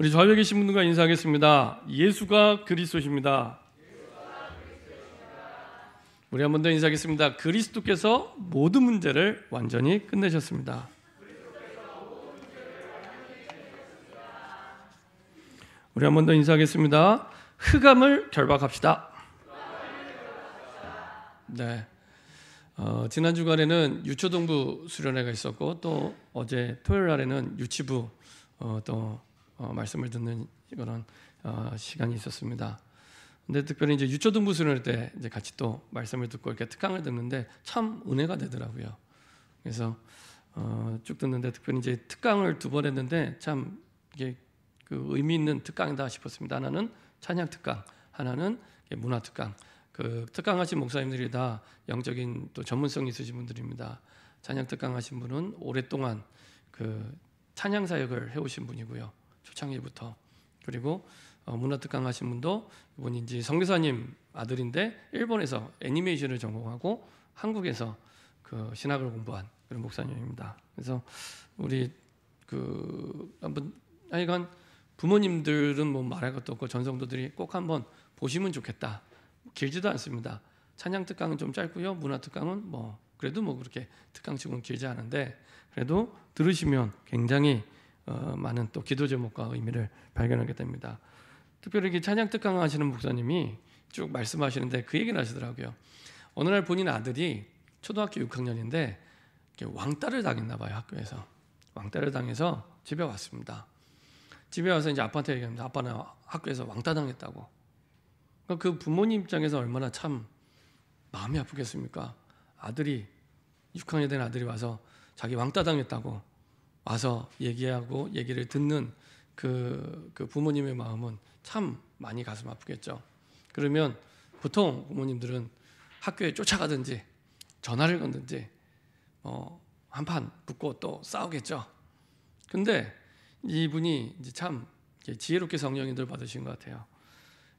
우리 좌우에 계신 분들과 인사하겠습니다. 예수가 그리스도십니다. 우리 한 번 더 인사하겠습니다. 그리스도께서 모든 문제를 완전히 끝내셨습니다. 우리 한 번 더 인사하겠습니다. 흑암을 결박합시다. 네. 지난 주간에는 유초동부 수련회가 있었고 또 어제 토요일 날에는 유치부 말씀을 듣는 그런 시간이 있었습니다. 근데 특별히 이제 유초동부 수련회 때 이제 같이 또 말씀을 듣고 이렇게 특강을 듣는데 참 은혜가 되더라고요. 그래서 쭉 듣는데 특별히 이제 특강을 2번 했는데 참 이게 그 의미 있는 특강이다 싶었습니다. 하나는 찬양 특강, 하나는 문화 특강. 그 특강하신 목사님들이 다 영적인 또 전문성이 있으신 분들입니다. 찬양 특강하신 분은 오랫동안 그 찬양 사역을 해오신 분이고요. 초창기부터. 그리고 문화 특강하신 분도 이분이 이제 선교사님 아들인데 일본에서 애니메이션을 전공하고 한국에서 그 신학을 공부한 그런 목사님입니다. 그래서 우리 그 한번 하여간 부모님들은 뭐 말할 것도 없고 전성도들이 꼭 한번 보시면 좋겠다. 길지도 않습니다. 찬양 특강은 좀 짧고요. 문화 특강은 뭐 그래도 뭐 그렇게 특강치고는 길지 않은데 그래도 들으시면 굉장히 많은 또 기도 제목과 의미를 발견하게 됩니다. 특별히 이렇게 찬양 특강 하시는 목사님이 쭉 말씀하시는데 그 얘기를 하시더라고요. 어느 날 본인 아들이 초등학교 6학년인데 왕따를 당했나 봐요. 학교에서 왕따를 당해서 집에 왔습니다. 집에 와서 이제 아빠한테 얘기합니다. 아빠는 학교에서 왕따 당했다고. 그 부모님 입장에서 얼마나 참 마음이 아프겠습니까? 아들이 6학년 된 아들이 와서 자기 왕따 당했다고 와서 얘기하고 얘기를 듣는 그 부모님의 마음은 참 많이 가슴 아프겠죠. 그러면 보통 부모님들은 학교에 쫓아가든지 전화를 건든지 한판 붙고 또 싸우겠죠. 근데 이분이 이제 참 지혜롭게 성령인들 받으신 것 같아요.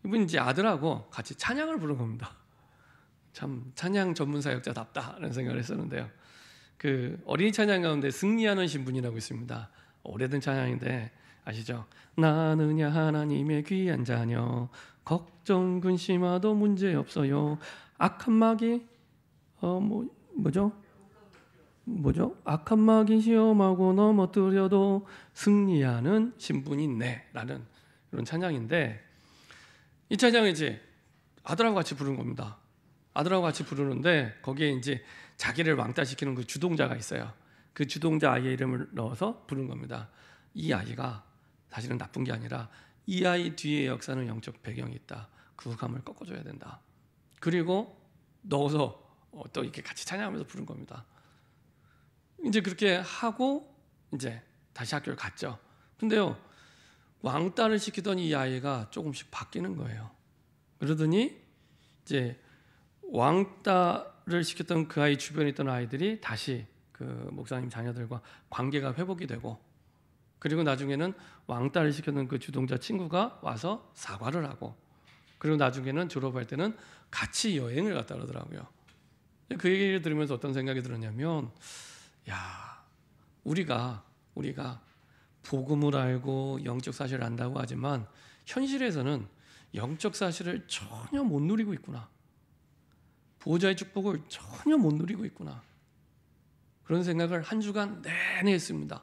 이분이 이제 아들하고 같이 찬양을 부른 겁니다. 참 찬양 전문 사역자답다라는 생각을 했었는데요. 그 어린이 찬양 가운데 승리하는 신분이라고 있습니다. 오래된 찬양인데 아시죠? 나느냐 하나님의 귀한 자녀 걱정 근심하도 문제 없어요. 악한 마귀 뭐죠? 악한 마귀 시험하고 넘어뜨려도 승리하는 신분이 있네라는 그런 찬양인데 이 찬양을 이제 아들하고 같이 부르는 겁니다. 아들하고 같이 부르는데 거기에 이제 자기를 왕따시키는 그 주동자가 있어요. 그 주동자 아이의 이름을 넣어서 부르는 겁니다. 이 아이가 사실은 나쁜 게 아니라 이 아이 뒤에 역사는 영적 배경이 있다. 그 감을 꺾어줘야 된다. 그리고 넣어서 또 이렇게 같이 찬양하면서 부른 겁니다. 이제 그렇게 하고 이제 다시 학교를 갔죠. 근데요, 왕따를 시키던 이 아이가 조금씩 바뀌는 거예요. 그러더니 이제 왕따를 시켰던 그 아이 주변에 있던 아이들이 다시 그 목사님 자녀들과 관계가 회복이 되고 그리고 나중에는 왕따를 시켰던 그 주동자 친구가 와서 사과를 하고 그리고 나중에는 졸업할 때는 같이 여행을 갔다 그러더라고요. 그 얘기를 들으면서 어떤 생각이 들었냐면 야, 우리가 복음을 알고 영적 사실을 안다고 하지만 현실에서는 영적 사실을 전혀 못 누리고 있구나. 보호자의 축복을 전혀 못 누리고 있구나. 그런 생각을 한 주간 내내 했습니다.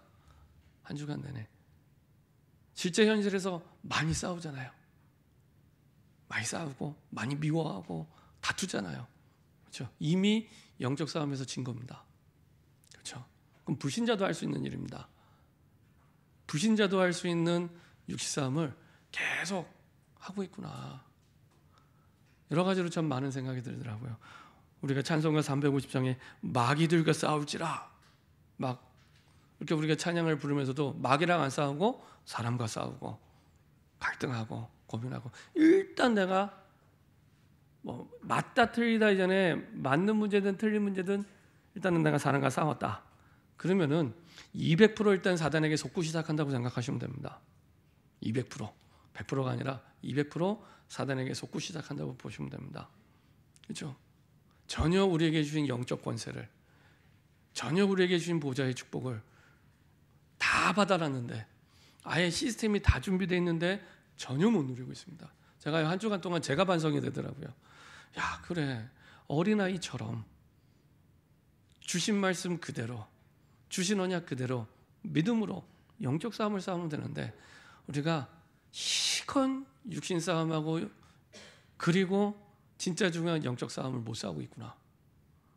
한 주간 내내. 실제 현실에서 많이 싸우잖아요. 많이 싸우고 많이 미워하고 다투잖아요. 그렇죠? 이미 영적 싸움에서 진 겁니다. 그렇죠? 그럼 불신자도 할 수 있는 일입니다. 불신자도 할 수 있는 육시 싸움을 계속 하고 있구나. 여러 가지로 참 많은 생각이 들더라고요. 우리가 찬송가 350장에 마귀들과 싸울지라 막 이렇게 우리가 찬양을 부르면서도 마귀랑 안 싸우고 사람과 싸우고 갈등하고 고민하고 일단 내가 뭐 맞다 틀리다 이전에 맞는 문제든 틀린 문제든 일단은 내가 사람과 싸웠다. 그러면은 200% 일단 사단에게 속고 시작한다고 생각하시면 됩니다. 200%, 100%가 아니라 200% 사단에게 속고 시작한다고 보시면 됩니다. 그렇죠? 전혀 우리에게 주신 영적 권세를, 전혀 우리에게 주신 보좌의 축복을 다 받아놨는데 아예 시스템이 다 준비되어 있는데 전혀 못 누리고 있습니다. 제가 한 주간 동안 제가 반성이 되더라고요. 야, 그래, 어린아이처럼 주신 말씀 그대로, 주신 언약 그대로 믿음으로 영적 싸움을 싸우면 되는데 우리가 시컨 육신 싸움하고 그리고 진짜 중요한 영적 싸움을 못 싸우고 있구나.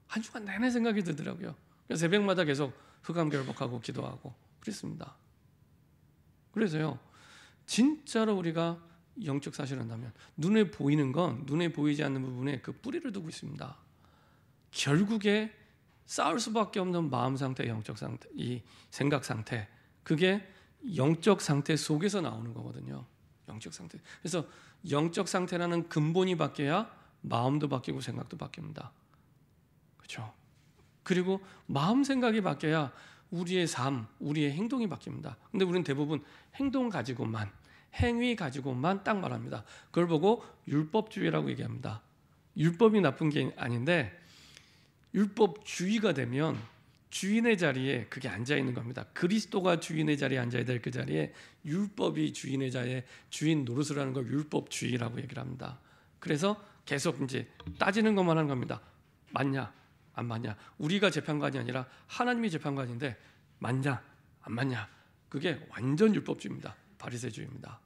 한 주간 내내 생각이 들더라고요. 그래서 새벽마다 계속 흑암결복하고 기도하고 그랬습니다. 그래서요, 진짜로 우리가 영적 사실을 한다면 눈에 보이는 건 눈에 보이지 않는 부분에 그 뿌리를 두고 있습니다. 결국에 싸울 수밖에 없는 마음 상태, 영적 상태, 이 생각 상태, 그게 영적 상태 속에서 나오는 거거든요. 영적 상태. 그래서 영적 상태라는 근본이 바뀌어야 마음도 바뀌고 생각도 바뀝니다. 그렇죠? 그리고 마음 생각이 바뀌어야 우리의 삶, 우리의 행동이 바뀝니다. 근데 우리는 대부분 행동 가지고만, 행위 가지고만 딱 말합니다. 그걸 보고 율법주의라고 얘기합니다. 율법이 나쁜 게 아닌데 율법주의가 되면 주인의 자리에 그게 앉아 있는 겁니다. 그리스도가 주인의 자리에 앉아야 될 그 자리에 율법이 주인의 자리에 주인 노릇을 하는 걸 율법주의라고 얘기를 합니다. 그래서 계속 이제 따지는 것만 하는 겁니다. 맞냐? 안 맞냐? 우리가 재판관이 아니라 하나님이 재판관인데 맞냐? 안 맞냐? 그게 완전 율법주의입니다. 바리새주의입니다.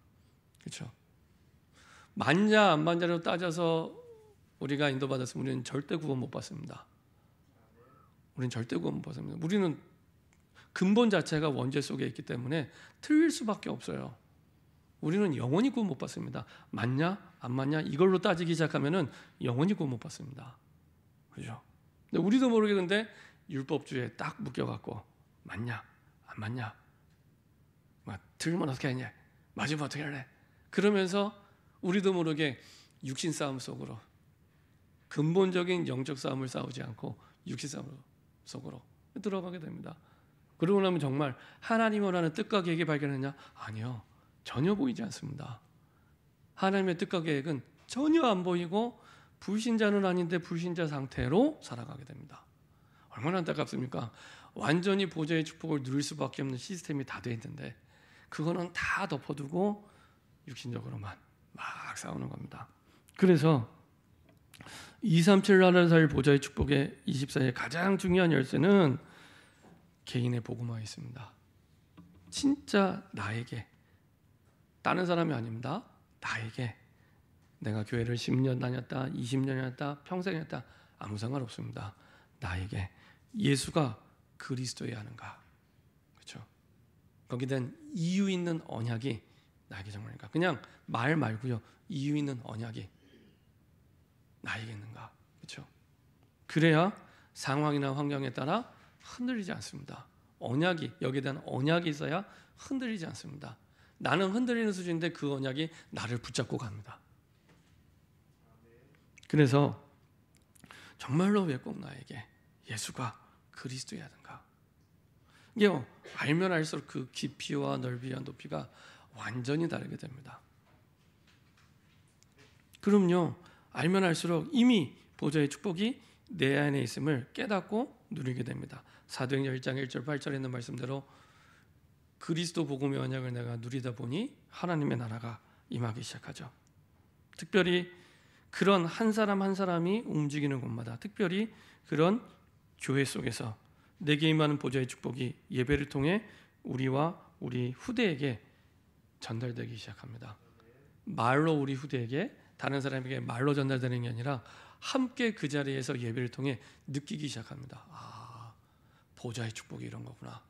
그렇죠? 맞냐 안 맞냐로 따져서 우리가 인도받았으면 우리는 절대 구원 못 받습니다. 우리는 절대 구원 못 받습니다. 우리는 근본 자체가 원죄 속에 있기 때문에 틀릴 수밖에 없어요. 우리는 영원히 구원 못 받습니다. 맞냐 안 맞냐 이걸로 따지기 시작하면은 영원히 구원 못 받습니다. 그렇죠? 근데 우리도 모르게 근데 율법주의에 딱 묶여갖고 맞냐 안 맞냐, 틀리면 어떻게 하냐, 맞으면 어떻게 할래? 그러면서 우리도 모르게 육신 싸움 속으로, 근본적인 영적 싸움을 싸우지 않고 육신 싸움 속으로 들어가게 됩니다. 그러고 나면 정말 하나님이 원하는 뜻과 계획이 발견했냐? 아니요, 전혀 보이지 않습니다. 하나님의 뜻과 계획은 전혀 안 보이고 불신자는 아닌데 불신자 상태로 살아가게 됩니다. 얼마나 안타깝습니까? 완전히 보좌의 축복을 누릴 수밖에 없는 시스템이 다 돼 있는데 그거는 다 덮어두고 육신적으로만 막 싸우는 겁니다. 그래서 237 나라를 살 보좌의 축복의 24의 가장 중요한 열쇠는 개인의 복음화에 있습니다. 진짜 나에게, 다른 사람이 아닙니다. 나에게, 내가 교회를 10년 다녔다, 20년 다녔다, 평생 했다, 아무 상관없습니다. 나에게 예수가 그리스도여야 하는가? 그렇죠? 거기에 대한 이유 있는 언약이 나에게 정말인가? 그냥 말 말고요, 이유 있는 언약이 나에게 있는가? 그렇죠? 그래야 상황이나 환경에 따라 흔들리지 않습니다. 언약이, 여기에 대한 언약이 있어야 흔들리지 않습니다. 나는 흔들리는 수준인데 그 언약이 나를 붙잡고 갑니다. 그래서 정말로 왜 꼭 나에게 예수가 그리스도여야 하는가? 이게 알면 알수록 그 깊이와 넓이와 높이가 완전히 다르게 됩니다. 그럼요, 알면 알수록 이미 보좌의 축복이 내 안에 있음을 깨닫고 누리게 됩니다. 사도행전 1장 1절 8절에 있는 말씀대로 그리스도 복음의 언약을 내가 누리다 보니 하나님의 나라가 임하기 시작하죠. 특별히 그런 한 사람 한 사람이 움직이는 곳마다, 특별히 그런 교회 속에서 내게 임하는 보좌의 축복이 예배를 통해 우리와 우리 후대에게 전달되기 시작합니다. 말로 우리 후대에게, 다른 사람에게 말로 전달되는 게 아니라 함께 그 자리에서 예배를 통해 느끼기 시작합니다. 아, 보좌의 축복이 이런 거구나.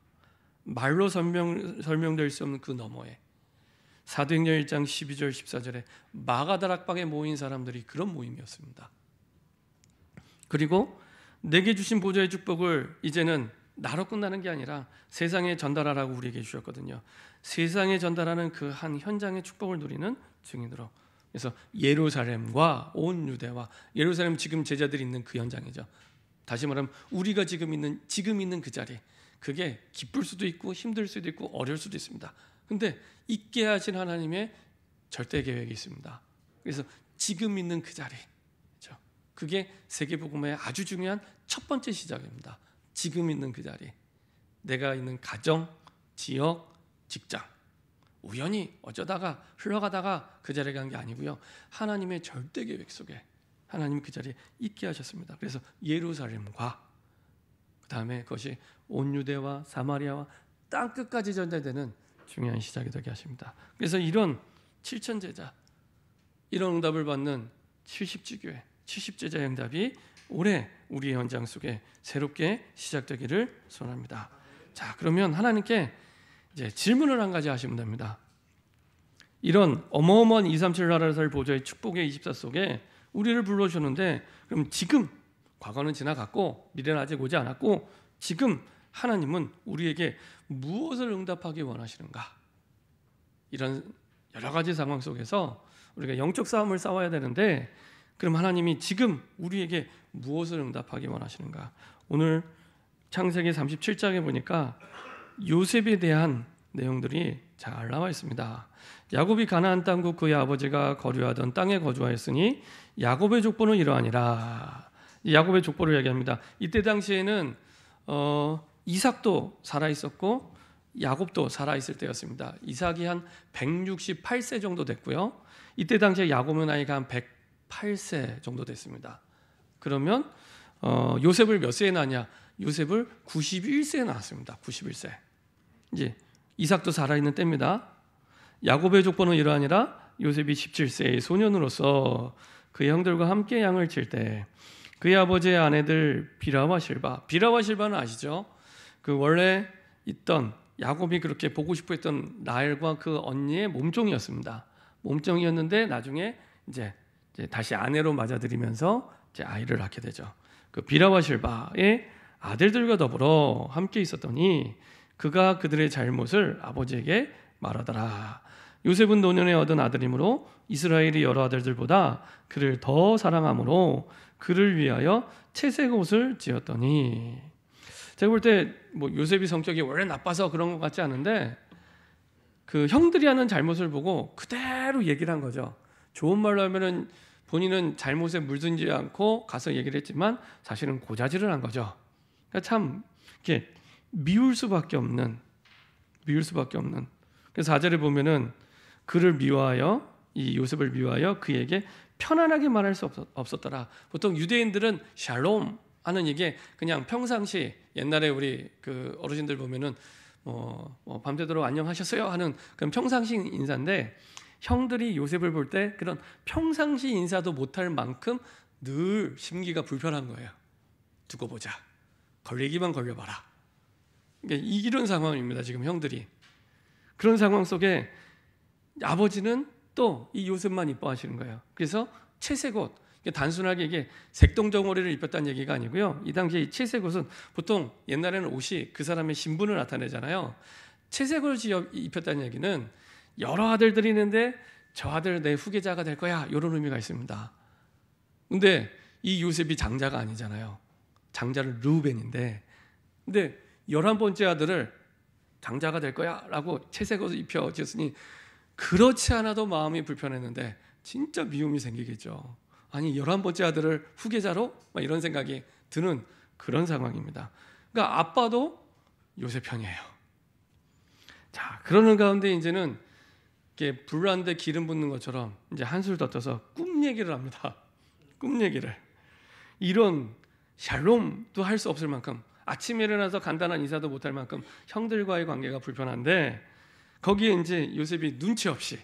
말로 설명될 수 없는 그 너머에, 사도행전 1장 12절 14절에 마가다락방에 모인 사람들이 그런 모임이었습니다. 그리고 내게 주신 보좌의 축복을 이제는 나로 끝나는 게 아니라 세상에 전달하라고 우리에게 주셨거든요. 세상에 전달하는 그 한 현장의 축복을 누리는 증인으로. 그래서 예루살렘과 온 유대와, 예루살렘 지금 제자들이 있는 그 현장이죠. 다시 말하면 우리가 지금 있는 그 자리, 그게 기쁠 수도 있고 힘들 수도 있고 어려울 수도 있습니다. 근데 있게 하신 하나님의 절대 계획이 있습니다. 그래서 지금 있는 그 자리, 그렇죠? 그게 세계복음의 아주 중요한 첫 번째 시작입니다. 지금 있는 그 자리, 내가 있는 가정, 지역, 직장, 우연히 어쩌다가 흘러가다가 그 자리에 간 게 아니고요. 하나님의 절대 계획 속에 하나님이 그 자리에 있게 하셨습니다. 그래서 예루살렘과 그 다음에 그것이 온 유대와 사마리아와 땅 끝까지 전달되는 중요한 시작이 되게 하십니다. 그래서 이런 7천 제자, 이런 응답을 받는 70지교회, 70제자 응답이 올해 우리의 현장 속에 새롭게 시작되기를 소원합니다. 자, 그러면 하나님께 이제 질문을 한 가지 하시면 됩니다. 이런 어마어마한 237 나라를 보좌의 축복의 24 속에 우리를 불러주셨는데, 그럼 지금 과거는 지나갔고 미래는 아직 오지 않았고 지금 하나님은 우리에게 무엇을 응답하기 원하시는가? 이런 여러 가지 상황 속에서 우리가 영적 싸움을 싸워야 되는데, 그럼 하나님이 지금 우리에게 무엇을 응답하기 원하시는가? 오늘 창세기 37장에 보니까 요셉에 대한 내용들이 잘 나와 있습니다. 야곱이 가나안 땅국 그의 아버지가 거류하던 땅에 거주하였으니 야곱의 족보는 이러하니라. 야곱의 족보를 얘기합니다. 이때 당시에는 이삭도 살아 있었고 야곱도 살아 있을 때였습니다. 이삭이 한 168세 정도 됐고요. 이때 당시에 야곱의 나이가 한 108세 정도 됐습니다. 그러면 요셉을 몇 세에 낳았냐? 요셉을 91세에 낳았습니다. 91세. 이제 이삭도 살아있는 때입니다. 야곱의 족보는 이러하니라. 요셉이 17세의 소년으로서 그의 형들과 함께 양을 칠 때 그의 아버지의 아내들 비라와 실바. 비라와 실바는 아시죠? 그 원래 있던 야곱이 그렇게 보고 싶어 했던 라헬과 그 언니의 몸종이었습니다. 몸종이었는데 나중에 이제 다시 아내로 맞아들이면서 이제 아이를 낳게 되죠. 그 비라와 실바의 아들들과 더불어 함께 있었더니 그가 그들의 잘못을 아버지에게 말하더라. 요셉은 노년에 얻은 아들이므로 이스라엘이 여러 아들들보다 그를 더 사랑하므로 그를 위하여 채색 옷을 지었더니, 제가 볼 때 뭐 요셉이 성격이 원래 나빠서 그런 것 같지 않은데 그 형들이 하는 잘못을 보고 그대로 얘기를 한 거죠. 좋은 말로 하면은 본인은 잘못에 물들지 않고 가서 얘기를 했지만 사실은 고자질을 한 거죠. 그러니까 참 이렇게 미울 수밖에 없는. 그래서 4절에 보면은 그를 미워하여, 이 요셉을 미워하여 그에게 편안하게 말할 수 없었더라. 보통 유대인들은 샬롬 하는 이게 그냥 평상시, 옛날에 우리 그 어르신들 보면은 밤새도록 안녕하셨어요 하는 그런 평상시 인사인데, 형들이 요셉을 볼 때 그런 평상시 인사도 못할 만큼 늘 심기가 불편한 거예요. 두고 보자. 걸리기만 걸려봐라. 그러니까 이런 상황입니다. 지금 형들이. 그런 상황 속에 아버지는 또 이 요셉만 이뻐하시는 거예요. 그래서 채색 옷, 단순하게 이게 색동정오리를 입혔다는 얘기가 아니고요. 이 당시에 이 채색 옷은 보통 옛날에는 옷이 그 사람의 신분을 나타내잖아요. 채색 옷을 입혔다는 얘기는 여러 아들들이 있는데 저 아들 내 후계자가 될 거야, 이런 의미가 있습니다. 근데 이 요셉이 장자가 아니잖아요. 장자는 르우벤인데, 근데 11번째 아들을 장자가 될 거야 라고 채색 옷을 입혀줬으니 그렇지 않아도 마음이 불편했는데 진짜 미움이 생기겠죠. 아니 11번째 아들을 후계자로? 막 이런 생각이 드는 그런 상황입니다. 그러니까 아빠도 요셉 편이에요. 자, 그러는 가운데 이제는 이렇게 불난데 기름 붓는 것처럼 이제 한술 더 떠서 꿈 얘기를 합니다. 꿈 얘기를. 이런 샬롬도 할 수 없을 만큼, 아침에 일어나서 간단한 인사도 못할 만큼 형들과의 관계가 불편한데, 거기에 이제 요셉이 눈치 없이,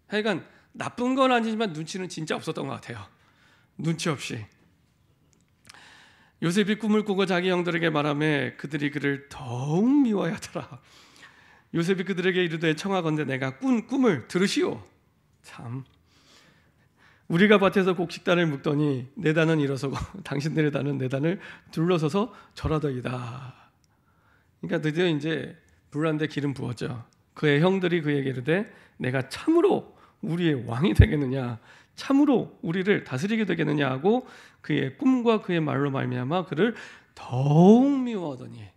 하여간 나쁜 건 아니지만 눈치는 진짜 없었던 것 같아요. 눈치 없이 요셉이 꿈을 꾸고 자기 형들에게 말하며 그들이 그를 더욱 미워하더라. 요셉이 그들에게 이르되 청하건대 내가 꾼 꿈을 들으시오. 참, 우리가 밭에서 곡식단을 묶더니 내 단은 일어서고 당신들의 단은 내 단을 둘러서서 절하더이다. 그러니까 드디어 이제 불난데 기름 부었죠. 그의 형들이 그에게 이르되 내가 참으로 우리의 왕이 되겠느냐, 참으로 우리를 다스리게 되겠느냐 하고 그의 꿈과 그의 말로 말미암아 그를 더욱 미워하더니.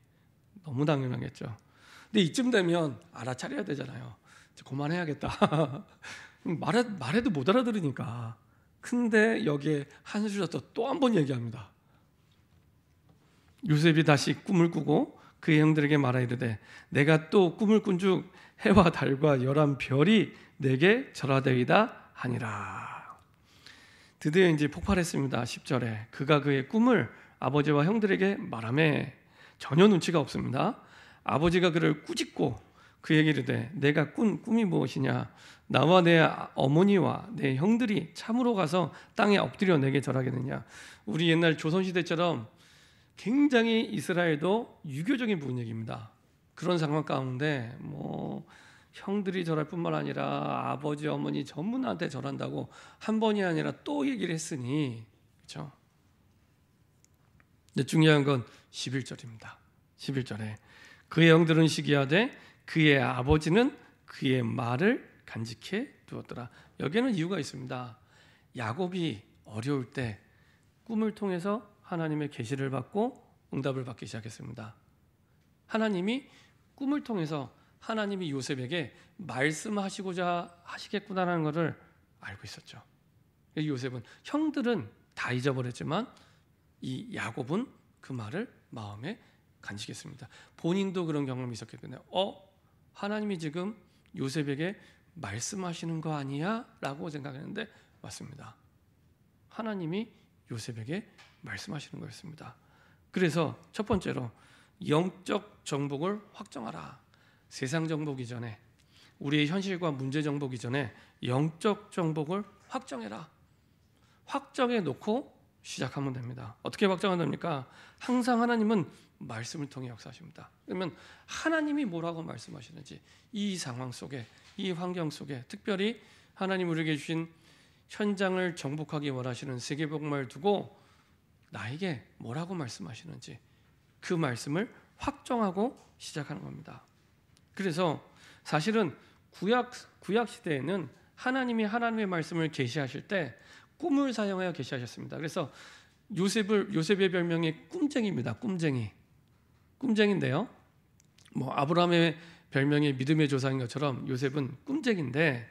너무 당연하겠죠. 근데 이쯤 되면 알아차려야 되잖아요. 그만해야겠다. 말해도 못 알아들으니까. 근데 여기에 한술 더 또 한 번 얘기합니다. 요셉이 다시 꿈을 꾸고 그의 형들에게 말하이르되 내가 또 꿈을 꾼 즉 해와 달과 11별이 내게 절하되이다 하니라. 드디어 이제 폭발했습니다. 10절에 그가 그의 꿈을 아버지와 형들에게 말하매 전혀 눈치가 없습니다. 아버지가 그를 꾸짖고 그에게 이르되 내가 꾼 꿈이 무엇이냐? 나와 내 어머니와 내 형들이 참으로 가서 땅에 엎드려 내게 절하겠느냐? 우리 옛날 조선시대처럼 굉장히 이스라엘도 유교적인 분위기입니다. 그런 상황 가운데 형들이 절할 뿐만 아니라 아버지 어머니 전부 나한테 절한다고 한 번이 아니라 또 얘기를 했으니, 그렇죠? 근데 중요한 건 11절입니다. 11절에 그의 형들은 시기하되 그의 아버지는 그의 말을 간직해 두었더라. 여기에는 이유가 있습니다. 야곱이 어려울 때 꿈을 통해서 하나님의 계시를 받고 응답을 받기 시작했습니다. 하나님이 꿈을 통해서 하나님이 요셉에게 말씀하시고자 하시겠구나라는 것을 알고 있었죠. 요셉은 형들은 다 잊어버렸지만 이 야곱은 그 말을 마음에 간직했습니다. 본인도 그런 경험이 있었기 때문에 하나님이 지금 요셉에게 말씀하시는 거 아니야? 라고 생각했는데 맞습니다. 하나님이 요셉에게 말씀하시는 거였습니다. 그래서 첫 번째로 영적 정복을 확정하라. 세상 정복 이전에, 우리의 현실과 문제 정복 이전에 영적 정복을 확정해라. 확정해 놓고 시작하면 됩니다. 어떻게 확정한답니까? 항상 하나님은 말씀을 통해 역사하십니다. 그러면 하나님이 뭐라고 말씀하시는지, 이 상황 속에, 이 환경 속에, 특별히 하나님 우리에게 주신 현장을 정복하기 원하시는 세계복음을 두고 나에게 뭐라고 말씀하시는지 그 말씀을 확정하고 시작하는 겁니다. 그래서 사실은 구약 시대에는 하나님이 하나님의 말씀을 계시하실 때 꿈을 사용하여 계시하셨습니다. 그래서 요셉의 별명이 꿈쟁이입니다. 꿈쟁인데요. 아브라함의 별명이 믿음의 조상인 것처럼 요셉은 꿈쟁인데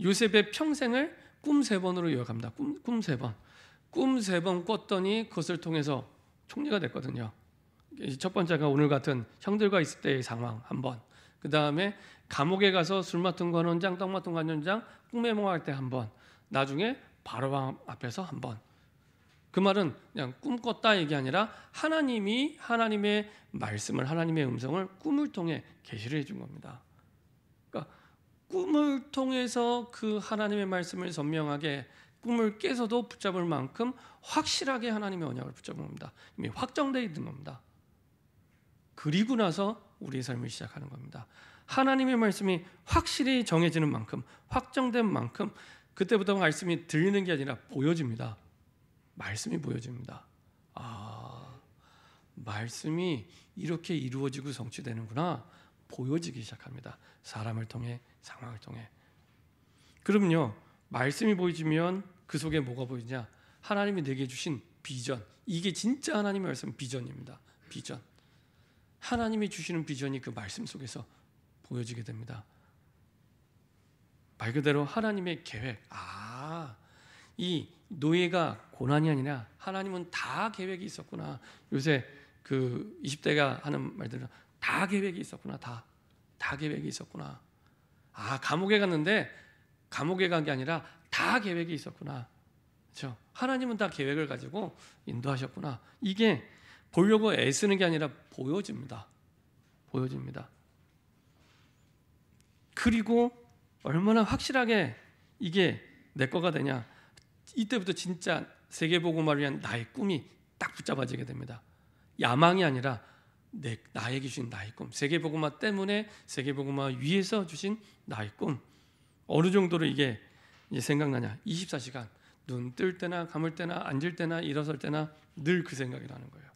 요셉의 평생을 꿈 3번으로 이어갑니다. 꿈 3번. 꿈 3번 꿨더니 그것을 통해서 총리가 됐거든요. 첫 번째가 오늘 같은 형들과 있을 때의 상황 한 번. 그 다음에 감옥에 가서 술 맡은 관원장, 떡 맡은 관원장, 꿈매몽할 때 한 번. 나중에 바로왕 앞에서 한 번. 그 말은 그냥 꿈 꿨다 얘기 아니라 하나님이 하나님의 말씀을, 하나님의 음성을 꿈을 통해 계시를 해준 겁니다. 그러니까 꿈을 통해서 그 하나님의 말씀을 선명하게 꿈을 깨서도 붙잡을 만큼 확실하게 하나님의 언약을 붙잡은 겁니다. 이미 확정되어 있는 겁니다. 그리고 나서 우리의 삶을 시작하는 겁니다. 하나님의 말씀이 확실히 정해지는 만큼, 확정된 만큼 그때부터 말씀이 들리는 게 아니라 보여집니다. 말씀이 보여집니다. 말씀이 이렇게 이루어지고 성취되는구나. 보여지기 시작합니다. 사람을 통해, 상황을 통해. 그럼요, 말씀이 보여지면 그 속에 뭐가 보이냐? 하나님이 내게 주신 비전. 이게 진짜 하나님의 말씀 비전입니다. 비전. 하나님이 주시는 비전이 그 말씀 속에서 보여지게 됩니다. 말 그대로 하나님의 계획. 이 노예가 고난이 아니라 하나님은 다 계획이 있었구나. 요새 그 20대가 하는 말들은 다 계획이 있었구나. 다 계획이 있었구나. 감옥에 갔는데 감옥에 간 게 아니라 다 계획이 있었구나. 그렇죠? 하나님은 다 계획을 가지고 인도하셨구나. 이게 보려고 애쓰는 게 아니라 보여집니다. 그리고 얼마나 확실하게 이게 내 거가 되냐. 이때부터 진짜 세계복음화를 위한 나의 꿈이 딱 붙잡아지게 됩니다. 야망이 아니라 나에게 주신 나의 꿈. 세계복음화 때문에 세계복음화 위에서 주신 나의 꿈. 어느 정도로 이게 이제 생각나냐. 24시간 눈 뜰 때나 감을 때나 앉을 때나 일어설 때나 늘 그 생각이 나는 거예요.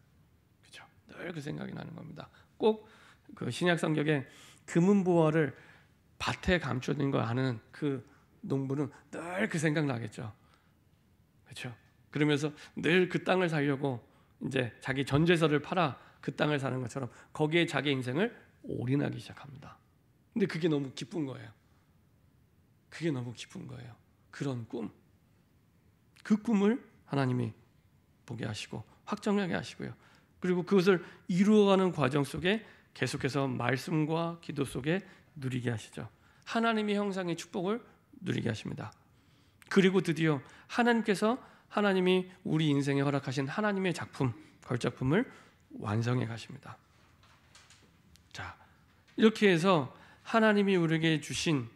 그렇죠? 늘 그 생각이 나는 겁니다. 꼭 그 신약 성경에 금은보화를 밭에 감춰진 거 아는 그 농부는 늘 그 생각 나겠죠. 그렇죠? 그러면서 늘 그 땅을 살려고 이제 자기 전재산을 팔아 그 땅을 사는 것처럼 거기에 자기 인생을 올인하기 시작합니다. 근데 그게 너무 기쁜 거예요. 그런 꿈. 그 꿈을 하나님이 보게 하시고 확정하게 하시고요. 그리고 그것을 이루어가는 과정 속에 계속해서 말씀과 기도 속에 누리게 하시죠. 하나님의 형상의 축복을 누리게 하십니다. 그리고 드디어 하나님이 우리 인생에 허락하신 하나님의 작품, 걸작품을 완성해 가십니다. 자, 이렇게 해서 하나님이 우리에게 주신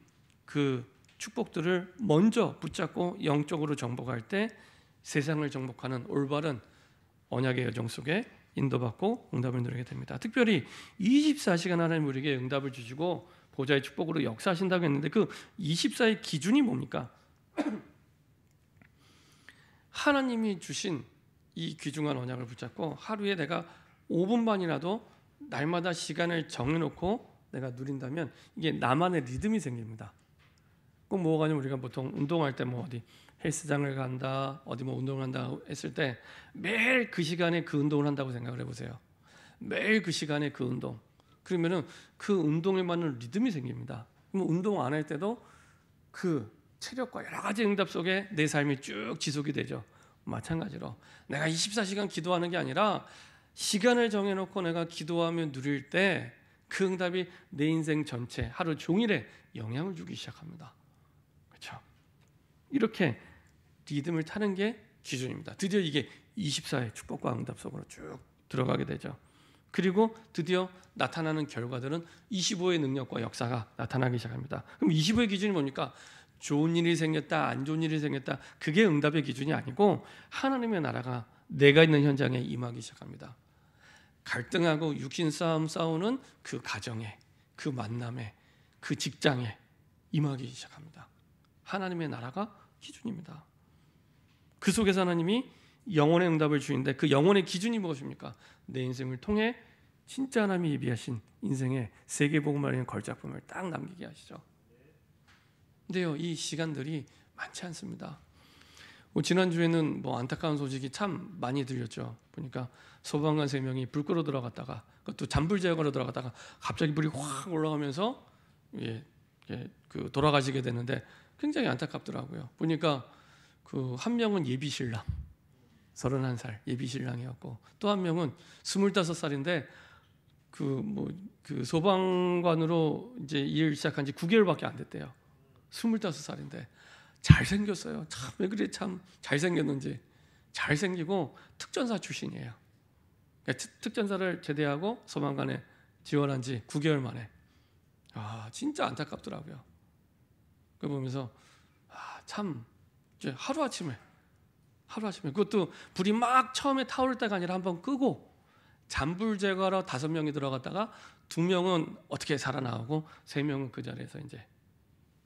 그 축복들을 먼저 붙잡고 영적으로 정복할 때 세상을 정복하는 올바른 언약의 여정 속에 인도받고 응답을 누리게 됩니다. 특별히 24시간 하나님 우리에게 응답을 주시고 보좌의 축복으로 역사하신다고 했는데 그 24의 기준이 뭡니까? 하나님이 주신 이 귀중한 언약을 붙잡고 하루에 내가 5분만이라도 날마다 시간을 정해놓고 내가 누린다면 이게 나만의 리듬이 생깁니다. 꼭 뭐가 아니면 우리가 보통 운동할 때 뭐 어디 헬스장을 간다, 어디 뭐 운동을 한다 했을 때 매일 그 시간에 그 운동을 한다고 생각을 해보세요. 매일 그 시간에 그 운동. 그러면은 그 운동에 맞는 리듬이 생깁니다. 그럼 운동 안 할 때도 그 체력과 여러 가지 응답 속에 내 삶이 쭉 지속이 되죠. 마찬가지로 내가 24시간 기도하는 게 아니라 시간을 정해놓고 내가 기도하며 누릴 때 그 응답이 내 인생 전체 하루 종일에 영향을 주기 시작합니다. 그렇죠? 이렇게 리듬을 타는 게 기준입니다. 드디어 이게 24의 축복과 응답 속으로 쭉 들어가게 되죠. 그리고 드디어 나타나는 결과들은 25의 능력과 역사가 나타나기 시작합니다. 그럼 25의 기준이 뭡니까? 좋은 일이 생겼다, 안 좋은 일이 생겼다. 그게 응답의 기준이 아니고 하나님의 나라가 내가 있는 현장에 임하기 시작합니다. 갈등하고 육신 싸움 싸우는 그 가정에, 그 만남에, 그 직장에 임하기 시작합니다. 하나님의 나라가 기준입니다. 그 속에서 하나님이 영혼의 응답을 주는데 그 영혼의 기준이 무엇입니까? 내 인생을 통해 진짜 하나님이 예비하신 인생의 세계복음을 알리는 걸작품을 딱 남기게 하시죠. 근데요, 이 시간들이 많지 않습니다. 지난주에는 안타까운 소식이 참 많이 들렸죠. 보니까 소방관 3명이 불 끄러 들어갔다가 그것도 잔불 제거로 들어갔다가 갑자기 불이 확 올라가면서 돌아가시게 되는데 굉장히 안타깝더라고요. 보니까 그 한 명은 예비 신랑 31살 예비 신랑이었고 또 한 명은 25살인데 그 소방관으로 이제 일 시작한 지 9개월밖에 안 됐대요. 25살인데 잘생겼어요. 참 왜 그래 참 잘생겼는지. 잘생기고 특전사 출신이에요. 특전사를 제대하고 소방관에 지원한 지 9개월 만에. 진짜 안타깝더라고요. 그거 보면서 참 이제 하루아침에 그것도 불이 막 처음에 타오를 때가 아니라 한번 끄고 잔불 제거하러 5명이 들어갔다가 2명은 어떻게 살아나오고 3명은 그 자리에서 이제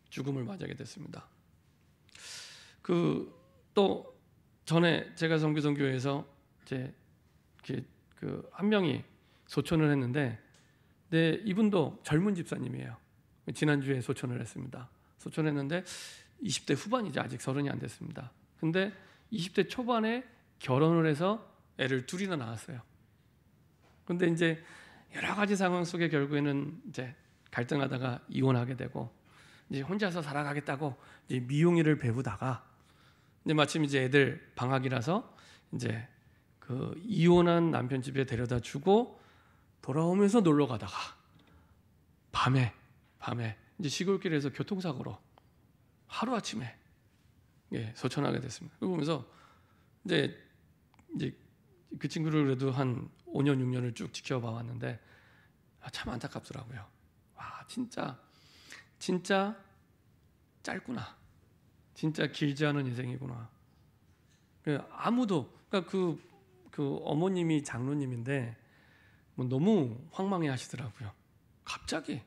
죽음을 맞이하게 됐습니다. 또 전에 제가 섬기던 교회에서 이제 한 명이 소천을 했는데, 이분도 젊은 집사님이에요. 지난주에 소천을 했습니다. 소천했는데 20대 후반이죠. 아직 30이 안 됐습니다. 근데 20대 초반에 결혼을 해서 애를 2이나 낳았어요. 근데 이제 여러 가지 상황 속에 결국에는 이제 갈등하다가 이혼하게 되고 이제 혼자서 살아가겠다고 이제 미용일을 배우다가 근데 마침 이제 애들 방학이라서 이제 그 이혼한 남편 집에 데려다 주고 돌아오면서 놀러 가다가 밤에 이제 시골길에서 교통사고로 하루 아침에 소천하게 됐습니다. 그러면서 이제 그 친구를 그래도 한 5년 6년을 쭉 지켜봐 왔는데 참 안타깝더라고요. 와 진짜 짧구나. 진짜 길지 않은 인생이구나. 아무도 그러니까 그 어머님이 장로님인데 너무 황망해하시더라고요. 갑자기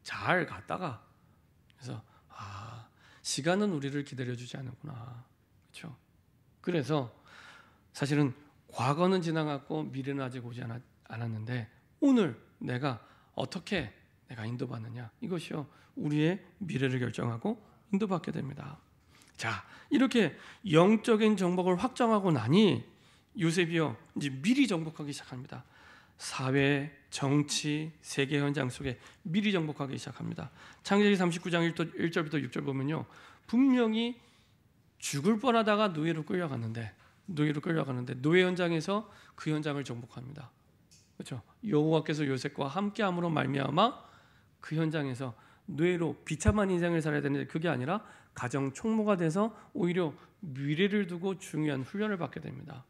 잘 갔다가 그래서 시간은 우리를 기다려주지 않는구나. 그렇죠? 그래서 사실은 과거는 지나갔고 미래는 아직 오지 않았는데 오늘 내가 어떻게 내가 인도받느냐 이것이요 우리의 미래를 결정하고 인도받게 됩니다. 자, 이렇게 영적인 정복을 확정하고 나니 요셉이요 이제 미리 정복하기 시작합니다. 사회, 정치, 세계 현장 속에 미리 정복하기 시작합니다. 창세기 39장 1절부터 6절 보면요 분명히 죽을 뻔하다가 노예로 끌려갔는데 노예 현장에서 그 현장을 정복합니다. 그렇죠? 여호와께서 요셉과 함께함으로 말미암아 그 현장에서 뇌로 비참한 인생을 살아야 되는데 그게 아니라 가정 총무가 돼서 오히려 미래를 두고 중요한 훈련을 받게 됩니다.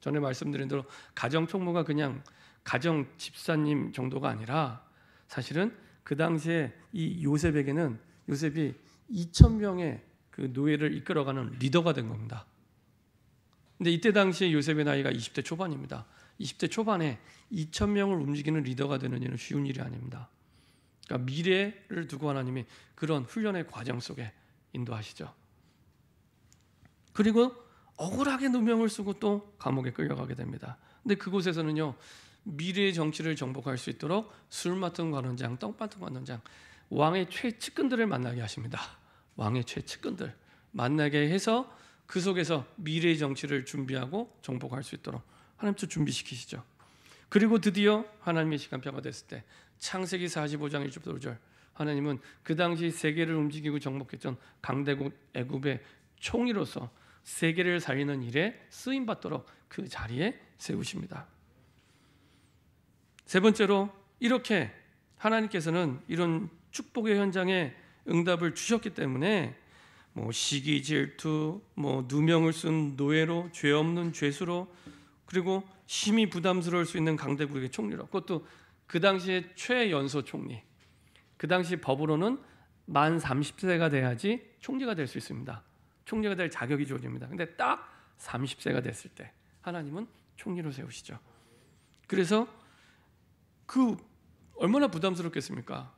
전에 말씀드린 대로 가정 총무가 그냥 가정 집사님 정도가 아니라 사실은 그 당시에 이 요셉에게는 요셉이 2,000명의 그 노예를 이끌어가는 리더가 된 겁니다. 근데 이때 당시에 요셉의 나이가 20대 초반입니다. 20대 초반에 2,000명을 움직이는 리더가 되는 일은 쉬운 일이 아닙니다. 그러니까 미래를 두고 하나님이 그런 훈련의 과정 속에 인도하시죠. 그리고 억울하게 누명을 쓰고 또 감옥에 끌려가게 됩니다. 근데 그곳에서는요, 미래의 정치를 정복할 수 있도록 술 맡은 관원장, 떡 맡은 관원장, 왕의 최측근들을 만나게 하십니다. 왕의 최측근들 만나게 해서 그 속에서 미래의 정치를 준비하고 정복할 수 있도록 하나님께서 준비시키시죠. 그리고 드디어 하나님의 시간표가 됐을 때 창세기 45장 1절부터 5절, 하나님은 그 당시 세계를 움직이고 정복했던 강대국 애굽의 총리로서 세계를 살리는 일에 쓰임받도록 그 자리에 세우십니다. 세 번째로, 이렇게 하나님께서는 이런 축복의 현장에 응답을 주셨기 때문에 시기, 질투, 누명을 쓴 노예로, 죄 없는 죄수로, 그리고 심히 부담스러울 수 있는 강대국의 총리로, 그것도 그 당시에 최연소 총리, 그 당시 법으로는 만 30세가 돼야지 총리가 될 수 있습니다. 총리가 될 자격이 주어집니다. 근데 딱 30세가 됐을 때 하나님은 총리로 세우시죠. 그래서 그 얼마나 부담스럽겠습니까?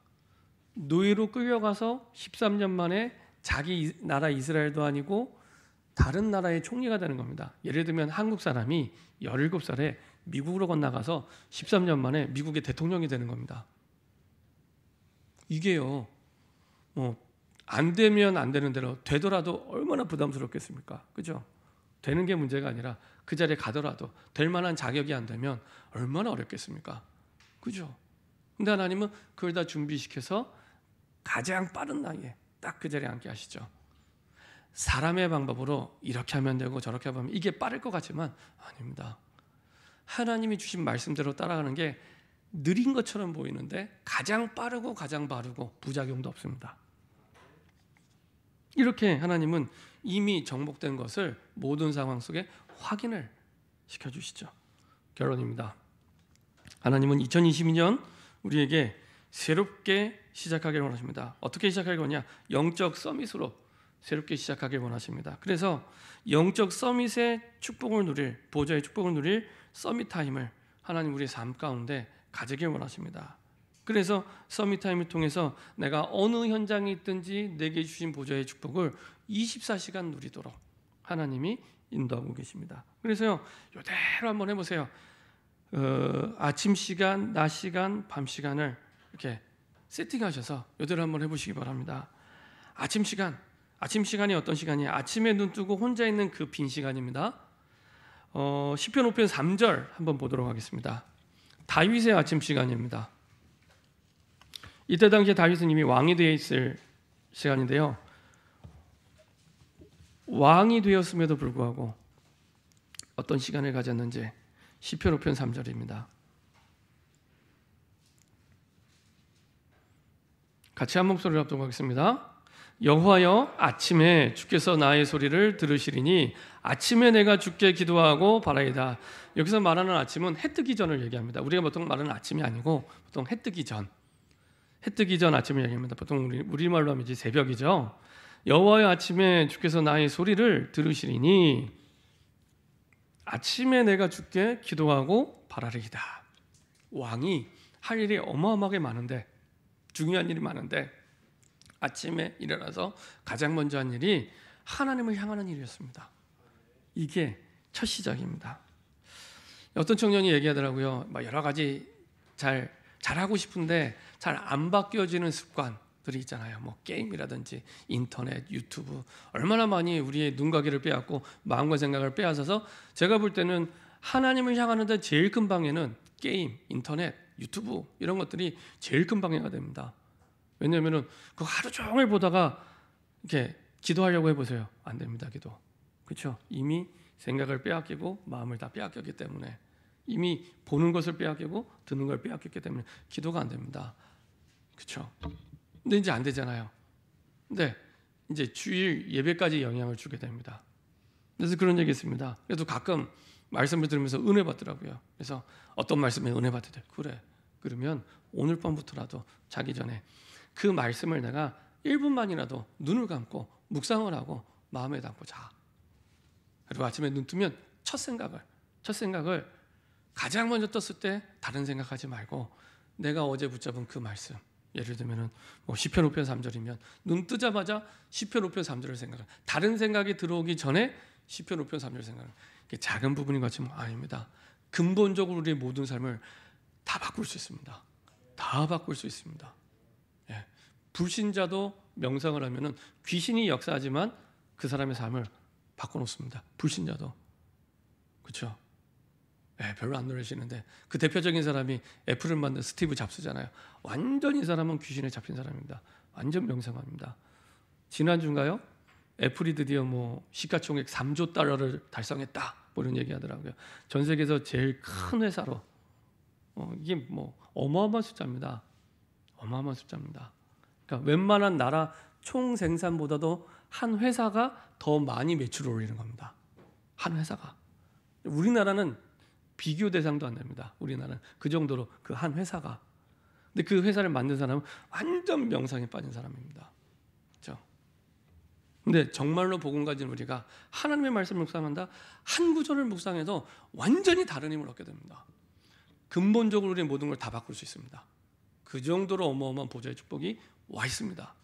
노예로 끌려가서 13년 만에 자기 나라 이스라엘도 아니고 다른 나라의 총리가 되는 겁니다. 예를 들면 한국 사람이 17살에 미국으로 건너가서 13년 만에 미국의 대통령이 되는 겁니다. 이게요, 안 되면 안 되는 대로, 되더라도 얼마나 부담스럽겠습니까? 그죠? 되는 게 문제가 아니라 그 자리에 가더라도 될 만한 자격이 안 되면 얼마나 어렵겠습니까? 그죠? 근데 하나님은 그걸 다 준비시켜서 가장 빠른 나이에 딱 그 자리에 앉게 하시죠. 사람의 방법으로 이렇게 하면 되고 저렇게 하면 이게 빠를 것 같지만 아닙니다. 하나님이 주신 말씀대로 따라가는 게 느린 것처럼 보이는데 가장 빠르고 가장 바르고 부작용도 없습니다. 이렇게 하나님은 이미 정복된 것을 모든 상황 속에 확인을 시켜주시죠. 결론입니다. 하나님은 2022년 우리에게 새롭게 시작하길 원하십니다. 어떻게 시작할 거냐? 영적 서밋으로 새롭게 시작하길 원하십니다. 그래서 영적 서밋의 축복을 누릴, 보좌의 축복을 누릴 서밋 타임을 하나님 우리의 삶 가운데 가지길 원하십니다. 그래서 서밋 타임을 통해서 내가 어느 현장에 있든지 내게 주신 보좌의 축복을 24시간 누리도록 하나님이 인도하고 계십니다. 그래서요, 이대로 한번 해보세요. 아침 시간, 낮 시간, 밤 시간을 이렇게 세팅하셔서 이대로 한번 해보시기 바랍니다. 아침 시간이 어떤 시간이에요? 아침에 눈 뜨고 혼자 있는 그 빈 시간입니다. 시편 5편 3절 한번 보도록 하겠습니다. 다윗의 아침 시간입니다. 이때 당시에 다윗은 이미 왕이 되어 있을 시간인데요, 왕이 되었음에도 불구하고 어떤 시간을 가졌는지 시편 5편 3절입니다. 같이 한 목소리로 합독하겠습니다. 여호와여, 아침에 주께서 나의 소리를 들으시리니 아침에 내가 주께 기도하고 바라이다. 여기서 말하는 아침은 해 뜨기 전을 얘기합니다. 우리가 보통 말하는 아침이 아니고 보통 해 뜨기 전 아침을 얘기합니다. 보통 우리말로 하면 이제 새벽이죠. 여호와여, 아침에 주께서 나의 소리를 들으시리니 아침에 내가 주께 기도하고 바라리이다. 왕이 할 일이 어마어마하게 많은데, 중요한 일이 많은데 아침에 일어나서 가장 먼저 한 일이 하나님을 향하는 일이었습니다. 이게 첫 시작입니다. 어떤 청년이 얘기하더라고요. 여러 가지 잘하고 싶은데 잘 안 바뀌어지는 습관들이 있잖아요. 게임이라든지 인터넷, 유튜브, 얼마나 많이 우리의 눈과 귀를 빼앗고 마음과 생각을 빼앗아서, 제가 볼 때는 하나님을 향하는데 제일 큰 방해는 게임, 인터넷, 유튜브 이런 것들이 제일 큰 방해가 됩니다. 왜냐하면 그 하루 종일 보다가 이렇게 기도하려고 해보세요. 안 됩니다. 기도. 그렇죠? 이미 생각을 빼앗기고 마음을 다 빼앗겼기 때문에, 이미 보는 것을 빼앗기고 듣는 걸 빼앗겼기 때문에 기도가 안 됩니다. 그렇죠? 근데 이제 안 되잖아요. 근데 이제 주일 예배까지 영향을 주게 됩니다. 그래서 그런 얘기 있습니다. 그래도 가끔 말씀을 들으면서 은혜 받더라고요. 그래서 어떤 말씀에 은혜 받대? 그래. 그러면 오늘 밤부터라도 자기 전에 그 말씀을 내가 1분만이라도 눈을 감고 묵상을 하고 마음에 담고 자. 그리고 아침에 눈 뜨면 첫 생각을 가장 먼저 떴을 때 다른 생각하지 말고 내가 어제 붙잡은 그 말씀, 예를 들면은 뭐 시편 5편 3절이면 눈 뜨자마자 시편 5편 3절을 생각을, 다른 생각이 들어오기 전에 시편 5편 3절 생각을. 이게 작은 부분인 것 같지만 아닙니다. 근본적으로 우리의 모든 삶을 다 바꿀 수 있습니다. 다 바꿀 수 있습니다. 예. 불신자도 명상을 하면은 귀신이 역사하지만 그 사람의 삶을 바꿔놓습니다. 불신자도. 그렇죠? 예, 별로 안 놀라시는데 그 대표적인 사람이 애플을 만든 스티브 잡스잖아요. 완전히 이 사람은 귀신에 잡힌 사람입니다. 완전 명상합니다. 지난주인가요? 애플이 드디어 뭐 시가총액 3조 달러를 달성했다, 뭐 이런 얘기하더라고요. 전 세계에서 제일 큰 회사로. 이게 뭐 어마어마한 숫자입니다. 어마어마한 숫자입니다. 그러니까 웬만한 나라 총 생산보다도 한 회사가 더 많이 매출을 올리는 겁니다. 한 회사가. 우리나라는 비교 대상도 안 됩니다. 우리나라는 그 정도로 그 한 회사가. 근데 그 회사를 만든 사람은 완전 명상에 빠진 사람입니다. 그렇죠? 근데 정말로 복음 가진 우리가 하나님의 말씀을 묵상한다, 한 구절을 묵상해도 완전히 다른 힘을 얻게 됩니다. 근본적으로 우리의 모든 걸 다 바꿀 수 있습니다. 그 정도로 어마어마한 보좌의 축복이 와 있습니다.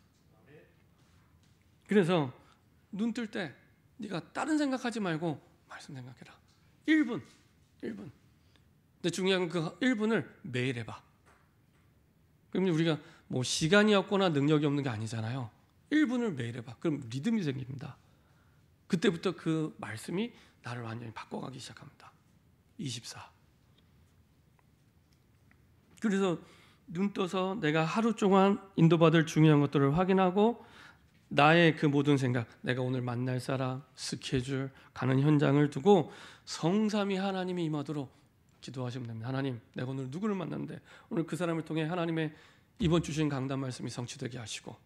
그래서 눈 뜰 때 네가 다른 생각하지 말고 말씀 생각해라. 1분. 근데 중요한 그 1분을 매일 해봐. 그럼 우리가 뭐 시간이 없거나 능력이 없는 게 아니잖아요. 1분을 매일 해봐. 그럼 리듬이 생깁니다. 그때부터 그 말씀이 나를 완전히 바꿔가기 시작합니다. 24. 그래서 눈 떠서 내가 하루 동안 인도받을 중요한 것들을 확인하고 나의 그 모든 생각, 내가 오늘 만날 사람, 스케줄, 가는 현장을 두고 성삼위 하나님이 임하도록 기도하시면 됩니다. 하나님, 내가 오늘 누구를 만났는데 오늘 그 사람을 통해 하나님의 이번 주신 강단 말씀이 성취되게 하시고,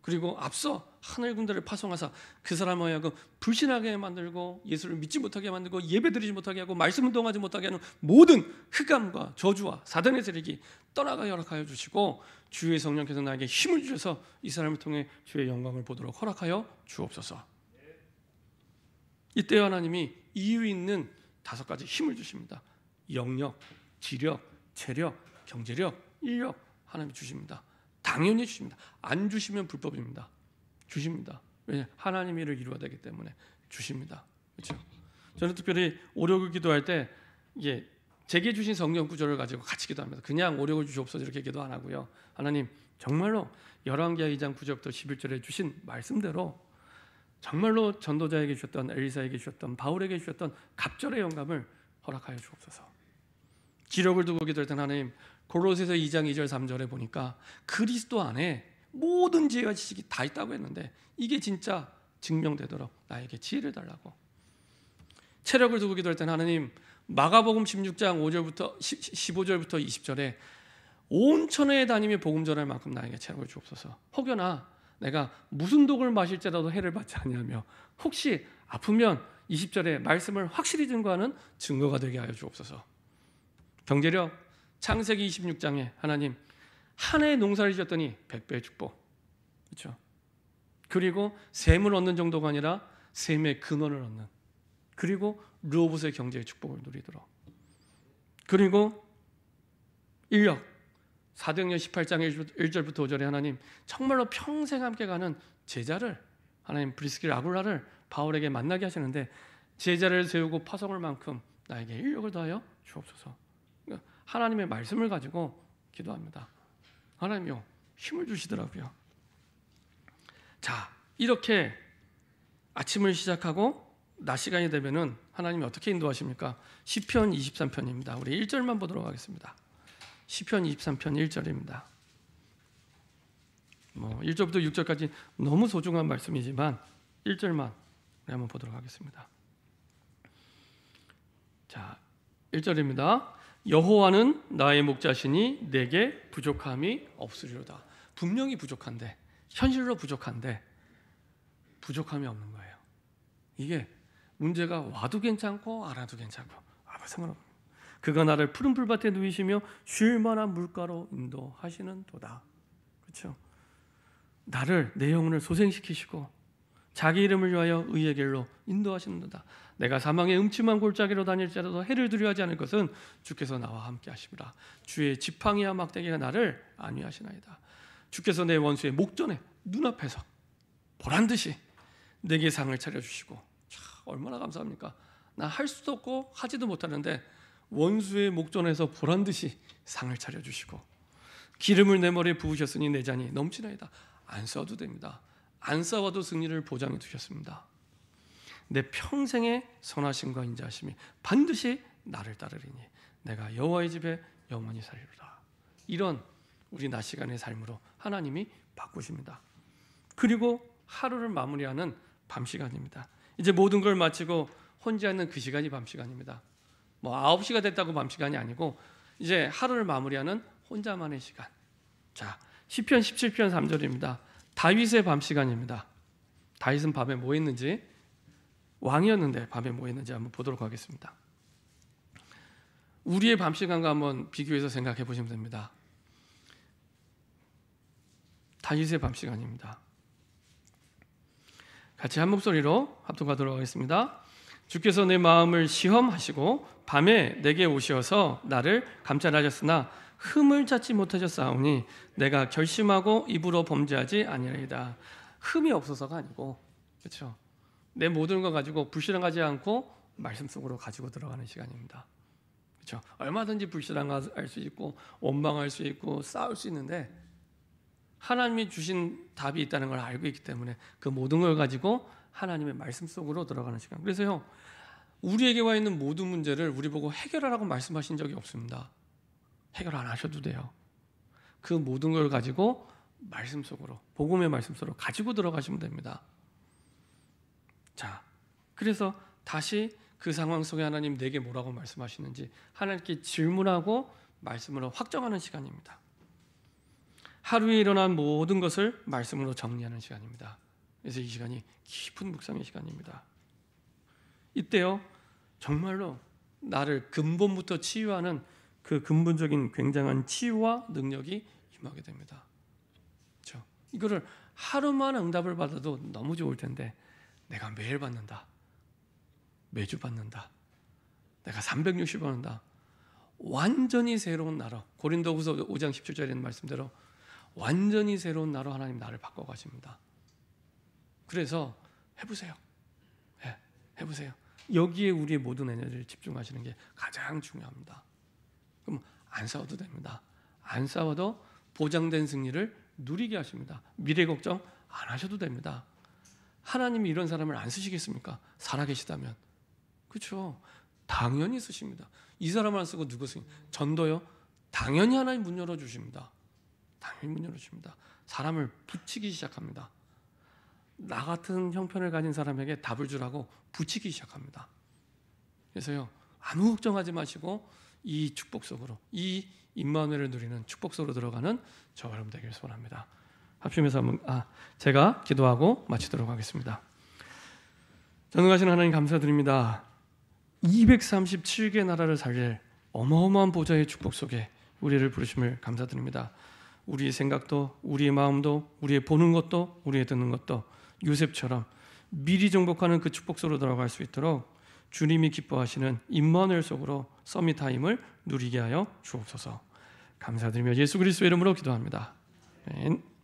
그리고 앞서 하늘 군대를 파송하사 그 사람을 하여금 불신하게 만들고 예수를 믿지 못하게 만들고 예배드리지 못하게 하고 말씀 운동하지 못하게 하는 모든 흑암과 저주와 사단의 세력이 떠나가 허락하여 주시고, 주의 성령께서 나에게 힘을 주셔서 이 사람을 통해 주의 영광을 보도록 허락하여 주옵소서. 이때 하나님이 이유 있는 5가지 힘을 주십니다. 영력, 지력, 체력, 경제력, 인력 하나님이 주십니다. 당연히 주십니다. 안 주시면 불법입니다. 주십니다. 왜냐? 하나님의 일을 이루어야 되기 때문에 주십니다. 그렇죠? 저는 특별히 오력을 기도할 때 이게 제게 주신 성경 구절을 가지고 같이 기도합니다. 그냥 오력을 주시옵소서 이렇게 기도 안 하고요. 하나님, 정말로 열왕기하 2장 9절부터 11절에 주신 말씀대로 정말로 전도자에게 주셨던, 엘리사에게 주셨던, 바울에게 주셨던 갑절의 영감을 허락하여 주옵소서. 기록을 두고 기도할 때 하나님, 골로새서 2장 2절 3절에 보니까 그리스도 안에 모든 지혜와 지식이 다 있다고 했는데 이게 진짜 증명되도록 나에게 지혜를 달라고. 체력을 두고 기도할 때는 하나님, 마가복음 16장 5절부터 15절부터 20절에 온 천하에 다니며 복음 전할 만큼 나에게 체력을 주옵소서. 혹여나 내가 무슨 독을 마실지라도 해를 받지 아니하며 혹시 아프면 20절에 말씀을 확실히 증거하는 증거가 되게 하여 주옵소서. 경제력, 창세기 26장에 하나님 한 해의 농사를 지었더니 100배의 축복, 그렇죠? 그리고 셈을 얻는 정도가 아니라 셈의 근원을 얻는, 그리고 르호봇의 경제의 축복을 누리도록. 그리고 인력, 사도행전 18장 1절부터 5절에 하나님 정말로 평생 함께 가는 제자를, 하나님 브리스길 아굴라를 바울에게 만나게 하시는데 제자를 세우고 파송할 만큼 나에게 인력을 더하여 주옵소서. 하나님의 말씀을 가지고 기도합니다. 하나님이요, 힘을 주시더라고요. 자, 이렇게 아침을 시작하고 낮 시간이 되면은 하나님이 어떻게 인도하십니까? 시편 23편입니다. 우리 1절만 보도록 하겠습니다. 시편 23편 1절입니다. 1절부터 6절까지 너무 소중한 말씀이지만 1절만 우리 한번 보도록 하겠습니다. 자, 1절입니다. 여호와는 나의 목자시니 내게 부족함이 없으리로다. 분명히 부족한데, 현실로 부족한데 부족함이 없는 거예요. 이게 문제가 와도 괜찮고 안 와도 괜찮고 아무 상관없어요. 그가 나를 푸른 풀밭에 누이시며 쉴 만한 물가로 인도하시는 도다. 그렇죠? 나를, 내 영혼을 소생시키시고 자기 이름을 위하여 의의 길로 인도하시는 도다. 내가 사망의 음침한 골짜기로 다닐지라도 해를 두려워하지 않을 것은 주께서 나와 함께 하심이라. 주의 지팡이와 막대기가 나를 안위하시나이다. 주께서 내 원수의 목전에 눈앞에서 보란듯이 내게 상을 차려주시고, 얼마나 감사합니까? 나 할 수도 없고 하지도 못하는데 원수의 목전에서 보란듯이 상을 차려주시고, 기름을 내 머리에 부으셨으니 내 잔이 넘치나이다. 안 싸워도 됩니다. 안 싸워도 승리를 보장해 두셨습니다. 내 평생의 선하심과 인자하심이 반드시 나를 따르리니 내가 여호와의 집에 영원히 살리로다. 이런 우리 낮 시간의 삶으로 하나님이 바꾸십니다. 그리고 하루를 마무리하는 밤 시간입니다. 이제 모든 걸 마치고 혼자 있는 그 시간이 밤 시간입니다. 9시가 됐다고 밤 시간이 아니고 이제 하루를 마무리하는 혼자만의 시간. 자, 시편 17편 3절입니다. 다윗의 밤 시간입니다. 다윗은 밤에 뭐 했는지, 왕이었는데 밤에 뭐 했는지 한번 보도록 하겠습니다. 우리의 밤 시간과 한번 비교해서 생각해 보시면 됩니다. 다윗의 밤 시간입니다. 같이 한 목소리로 합독하도록 하겠습니다. 주께서 내 마음을 시험하시고 밤에 내게 오셔서 나를 감찰하셨으나 흠을 찾지 못하셨사오니 내가 결심하고 입으로 범죄하지 아니하리이다. 흠이 없어서가 아니고, 그렇죠? 내 모든 거 가지고 불신앙하지 않고 말씀 속으로 가지고 들어가는 시간입니다. 그렇죠? 얼마든지 불신앙할 수 있고 원망할 수 있고 싸울 수 있는데 하나님이 주신 답이 있다는 걸 알고 있기 때문에 그 모든 걸 가지고 하나님의 말씀 속으로 들어가는 시간. 그래서요, 우리에게 와 있는 모든 문제를 우리 보고 해결하라고 말씀하신 적이 없습니다. 해결 안 하셔도 돼요. 그 모든 걸 가지고 말씀 속으로, 복음의 말씀 속으로 가지고 들어가시면 됩니다. 자, 그래서 다시 그 상황 속에 하나님 내게 뭐라고 말씀하시는지 하나님께 질문하고 말씀으로 확정하는 시간입니다. 하루에 일어난 모든 것을 말씀으로 정리하는 시간입니다. 그래서 이 시간이 깊은 묵상의 시간입니다. 이때요, 정말로 나를 근본부터 치유하는 그 근본적인 굉장한 치유와 능력이 임하게 됩니다. 그렇죠? 이거를 하루만 응답을 받아도 너무 좋을 텐데 내가 매일 받는다, 매주 받는다, 내가 360번 한다. 완전히 새로운 나로, 고린도후서 5장 17절에 있는 말씀대로 완전히 새로운 나로 하나님 나를 바꿔가십니다. 그래서 해보세요. 해보세요. 여기에 우리의 모든 에너지를 집중하시는 게 가장 중요합니다. 그럼 안 싸워도 됩니다. 안 싸워도 보장된 승리를 누리게 하십니다. 미래 걱정 안 하셔도 됩니다. 하나님이 이런 사람을 안 쓰시겠습니까? 살아계시다면. 그렇죠? 당연히 쓰십니다. 이 사람을 안 쓰고 누구 쓰니? 전도요? 당연히 하나님 문 열어주십니다. 당연히 문 열어주십니다. 사람을 붙이기 시작합니다. 나 같은 형편을 가진 사람에게 답을 주라고 붙이기 시작합니다. 그래서요, 아무 걱정하지 마시고 이 축복 속으로, 이 임마누엘을 누리는 축복 속으로 들어가는 저와 여러분 되기를 소원합니다. 합심해서 제가 기도하고 마치도록 하겠습니다. 전능하신 하나님 감사드립니다. 237개 나라를 살릴 어마어마한 보좌의 축복 속에 우리를 부르심을 감사드립니다. 우리의 생각도, 우리의 마음도, 우리의 보는 것도, 우리의 듣는 것도 요셉처럼 미리 정복하는 그 축복 속으로 들어갈 수 있도록 주님이 기뻐하시는 임마누엘 속으로 서밋타임을 누리게 하여 주옵소서. 감사드리며 예수 그리스도의 이름으로 기도합니다. 아멘.